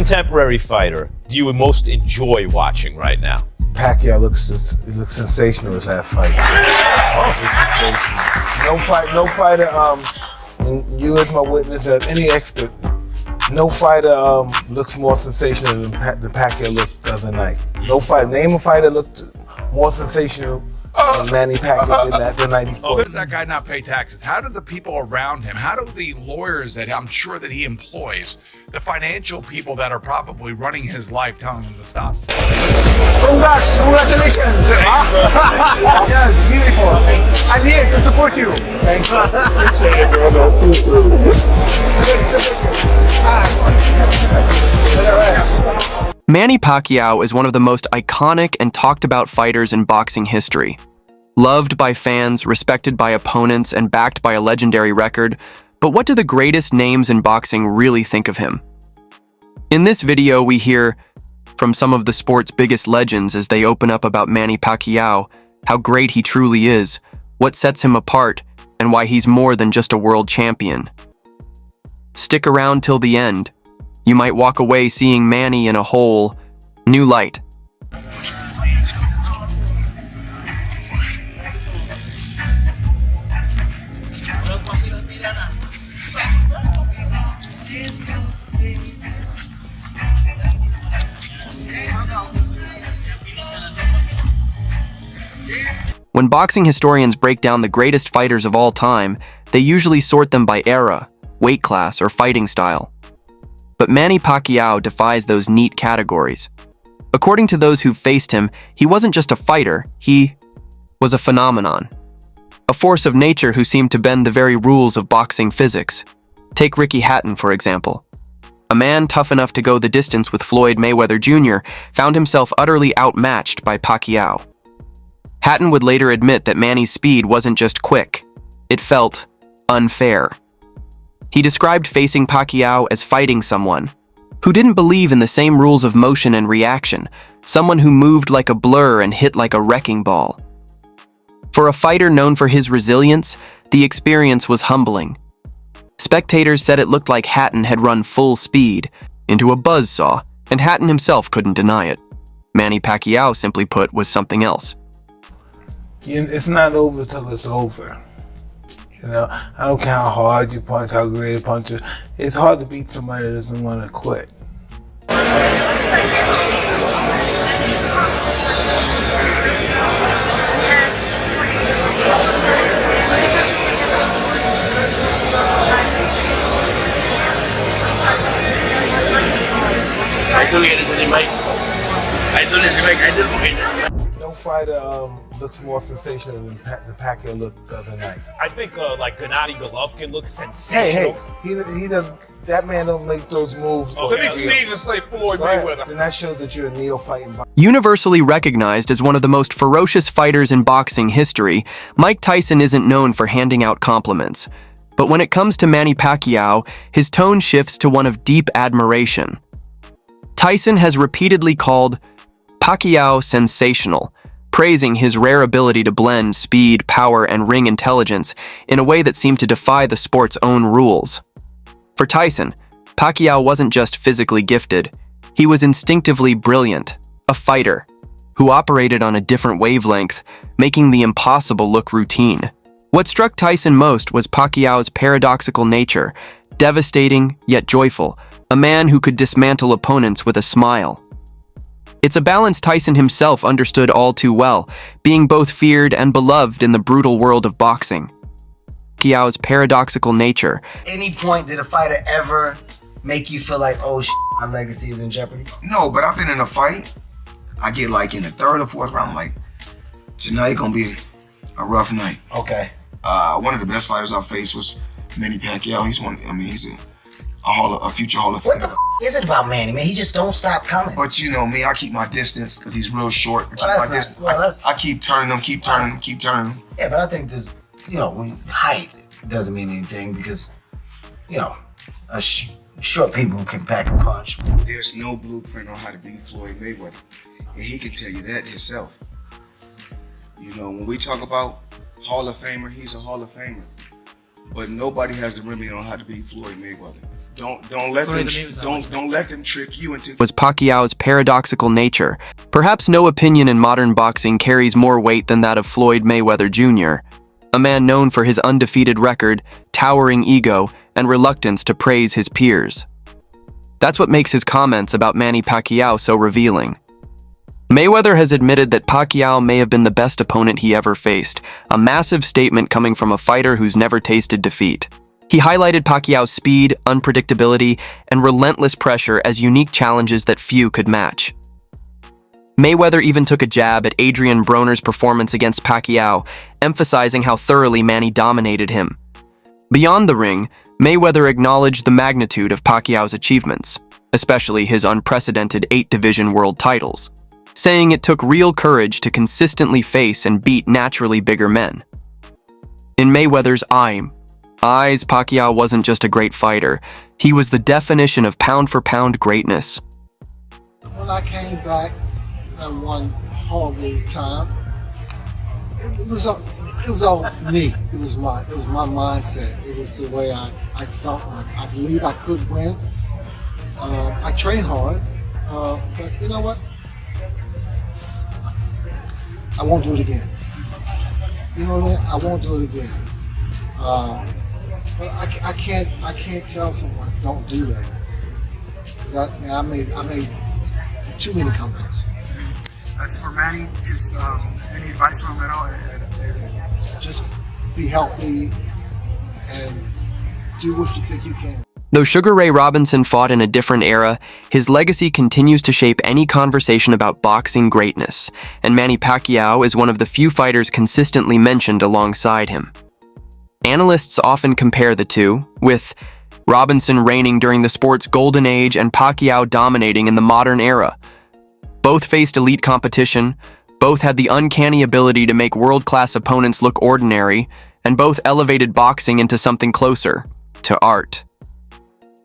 contemporary fighter do you most enjoy watching right now? Pacquiao looks sensational as that fight. No fighter. And you as my witness, as any expert, no fighter looks more sensational than the Pacquiao looked the other night. No fighter. Name a fighter looked more sensational than Manny Pacquiao did that the night before. How does that guy not pay taxes? How do the people around him, how do the lawyers that I'm sure that he employs, the financial people that are probably running his life telling him to stop? Congrats, congratulations. Yes, beautiful. I'm here to support you. Thank you. Appreciate it, brother. Manny Pacquiao is one of the most iconic and talked about fighters in boxing history. Loved by fans, respected by opponents, and backed by a legendary record, but what do the greatest names in boxing really think of him? In this video, we hear from some of the sport's biggest legends as they open up about Manny Pacquiao, how great he truly is, what sets him apart, and why he's more than just a world champion. Stick around till the end. You might walk away seeing Manny in a whole new light. When boxing historians break down the greatest fighters of all time, they usually sort them by era, weight class, or fighting style. But Manny Pacquiao defies those neat categories. According to those who've faced him, he wasn't just a fighter, he was a phenomenon. A force of nature who seemed to bend the very rules of boxing physics. Take Ricky Hatton, for example. A man tough enough to go the distance with Floyd Mayweather Jr. found himself utterly outmatched by Pacquiao. Hatton would later admit that Manny's speed wasn't just quick, it felt unfair. He described facing Pacquiao as fighting someone who didn't believe in the same rules of motion and reaction, someone who moved like a blur and hit like a wrecking ball. For a fighter known for his resilience, the experience was humbling. Spectators said it looked like Hatton had run full speed into a buzzsaw, and Hatton himself couldn't deny it. Manny Pacquiao, simply put, was something else. It's not over till it's over. You know, I don't care how hard you punch, how great a puncher. It's hard to beat somebody that doesn't want to quit. No fighter looks more sensational than the Pacquiao looked the other night. I think like Gennady Golovkin looks sensational. He doesn't. That man don't make those moves. Let me sneeze and say Floyd Mayweather. Then that shows that you're a neophyte in boxing. Universally recognized as one of the most ferocious fighters in boxing history, Mike Tyson isn't known for handing out compliments. But when it comes to Manny Pacquiao, his tone shifts to one of deep admiration. Tyson has repeatedly called Pacquiao sensational, praising his rare ability to blend speed, power, and ring intelligence in a way that seemed to defy the sport's own rules. For Tyson, Pacquiao wasn't just physically gifted, he was instinctively brilliant, a fighter who operated on a different wavelength, making the impossible look routine. What struck Tyson most was Pacquiao's paradoxical nature, devastating yet joyful, a man who could dismantle opponents with a smile. It's a balance Tyson himself understood all too well, being both feared and beloved in the brutal world of boxing. Pacquiao's paradoxical nature. Any point did a fighter ever make you feel like, oh my legacy is in jeopardy? No, but I've been in a fight. I get like in the third or fourth round, like, tonight gonna be a rough night. Okay. One of the best fighters I faced was Manny Pacquiao. He's a future Hall of Famer. What the is it about Manny, man? He just don't stop coming. But you know me, I keep my distance because he's real short. I keep turning him, keep turning him. Yeah, but I think this, height doesn't mean anything because, short people can pack a punch. There's no blueprint on how to beat Floyd Mayweather, and he can tell you that himself. When we talk about Hall of Famer, he's a Hall of Famer. But nobody has the remedy on how to beat Floyd Mayweather. Don't let them trick you into. Was Pacquiao's paradoxical nature. Perhaps no opinion in modern boxing carries more weight than that of Floyd Mayweather Jr., a man known for his undefeated record, towering ego, and reluctance to praise his peers. That's what makes his comments about Manny Pacquiao so revealing. Mayweather has admitted that Pacquiao may have been the best opponent he ever faced, a massive statement coming from a fighter who's never tasted defeat. He highlighted Pacquiao's speed, unpredictability, and relentless pressure as unique challenges that few could match. Mayweather even took a jab at Adrian Broner's performance against Pacquiao, emphasizing how thoroughly Manny dominated him. Beyond the ring, Mayweather acknowledged the magnitude of Pacquiao's achievements, especially his unprecedented 8-division world titles, saying it took real courage to consistently face and beat naturally bigger men. In Mayweather's eyes, Pacquiao wasn't just a great fighter, he was the definition of pound-for-pound greatness. When I came back and one horrible time, it was all me. It was my mindset. It was the way I felt like I believed I could win. I trained hard, but you know what? I won't do it again. You know what I mean? I won't do it again. But I can't tell someone don't do that. I made too many comebacks. As for Manny, just any advice from him at all? Just be healthy and do what you think you can. Though Sugar Ray Robinson fought in a different era, his legacy continues to shape any conversation about boxing greatness, and Manny Pacquiao is one of the few fighters consistently mentioned alongside him. Analysts often compare the two, with Robinson reigning during the sport's golden age and Pacquiao dominating in the modern era. Both faced elite competition, both had the uncanny ability to make world-class opponents look ordinary, and both elevated boxing into something closer to art.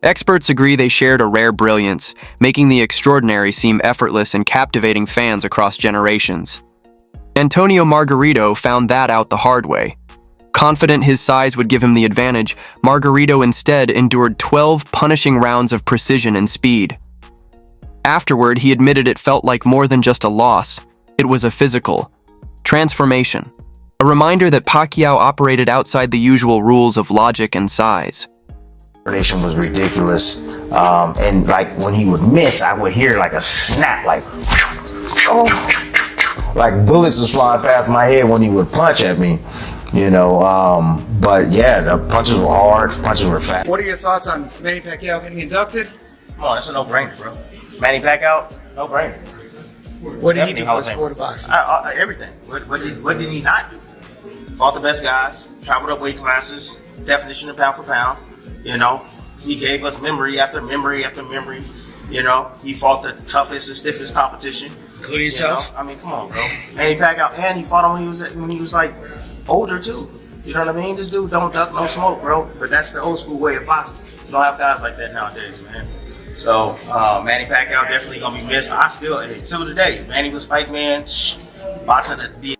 Experts agree they shared a rare brilliance, making the extraordinary seem effortless and captivating fans across generations. Antonio Margarito found that out the hard way. Confident his size would give him the advantage, Margarito instead endured 12 punishing rounds of precision and speed. Afterward, he admitted it felt like more than just a loss. It was a physical transformation, a reminder that Pacquiao operated outside the usual rules of logic and size. Was ridiculous, and like when he would miss, I would hear like a snap, like bullets was flying past my head when he would punch at me, you know. But yeah, the punches were hard, punches were fast. What are your thoughts on Manny Pacquiao getting inducted? Come on, it's a no-brainer, bro. Manny Pacquiao, no-brainer. What did he do for the sport of boxing? Everything. What did he not do? Fought the best guys, traveled up weight classes, definition of pound for pound. You know, he gave us memory after memory after memory. You know, he fought the toughest and stiffest competition, Including yourself? You know? I mean, come on, bro. Manny Pacquiao, and he fought him when he was like older too. You know what I mean? This dude don't duck, no smoke, bro. But that's the old school way of boxing. You don't have guys like that nowadays, man. So Manny Pacquiao definitely gonna be missed. Till today, Manny was fight man, boxing at the.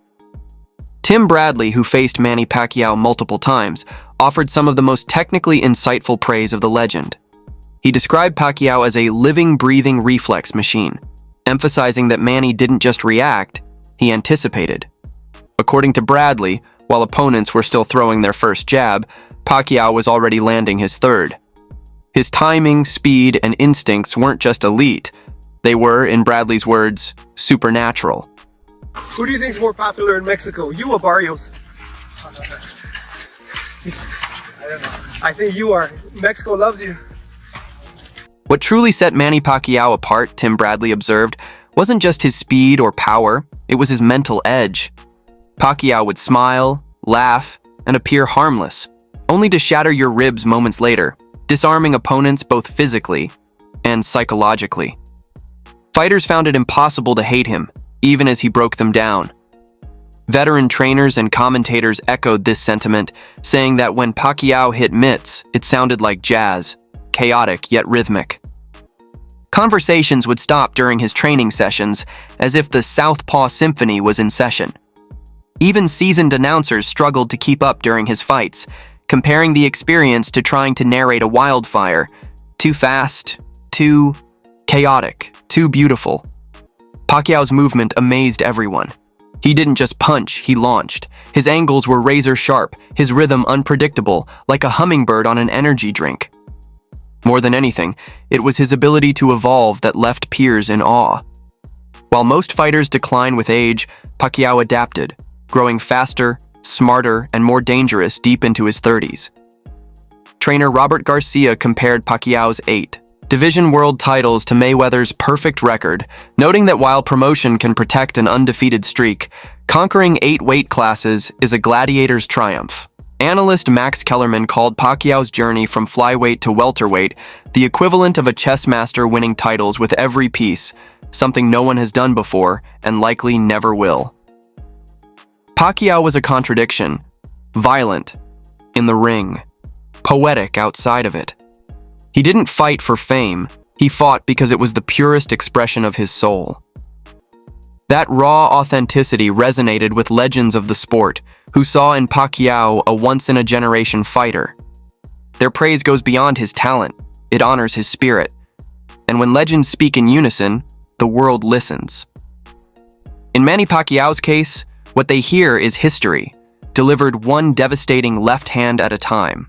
Tim Bradley, who faced Manny Pacquiao multiple times, offered some of the most technically insightful praise of the legend. He described Pacquiao as a living, breathing reflex machine, emphasizing that Manny didn't just react, he anticipated. According to Bradley, while opponents were still throwing their first jab, Pacquiao was already landing his third. His timing, speed, and instincts weren't just elite, they were, in Bradley's words, supernatural. Who do you think is more popular in Mexico, you or Barrios? I think you are. Mexico loves you. What truly set Manny Pacquiao apart, Tim Bradley observed, wasn't just his speed or power, it was his mental edge. Pacquiao would smile, laugh, and appear harmless, only to shatter your ribs moments later, disarming opponents both physically and psychologically. Fighters found it impossible to hate him, even as he broke them down. Veteran trainers and commentators echoed this sentiment, saying that when Pacquiao hit mitts, it sounded like jazz, chaotic yet rhythmic. Conversations would stop during his training sessions, as if the Southpaw Symphony was in session. Even seasoned announcers struggled to keep up during his fights, comparing the experience to trying to narrate a wildfire, Too fast, too chaotic, too beautiful. Pacquiao's movement amazed everyone. He didn't just punch, he launched. His angles were razor sharp, his rhythm unpredictable, like a hummingbird on an energy drink. More than anything, it was his ability to evolve that left peers in awe. While most fighters decline with age, Pacquiao adapted, growing faster, smarter, and more dangerous deep into his 30s. Trainer Robert Garcia compared Pacquiao's 8 division world titles to Mayweather's perfect record, noting that while promotion can protect an undefeated streak, conquering 8 weight classes is a gladiator's triumph. Analyst Max Kellerman called Pacquiao's journey from flyweight to welterweight the equivalent of a chess master winning titles with every piece, something no one has done before and likely never will. Pacquiao was a contradiction, violent in the ring, poetic outside of it. He didn't fight for fame, he fought because it was the purest expression of his soul. That raw authenticity resonated with legends of the sport, who saw in Pacquiao a once-in-a-generation fighter. Their praise goes beyond his talent, it honors his spirit. And when legends speak in unison, the world listens. In Manny Pacquiao's case, what they hear is history, delivered one devastating left hand at a time.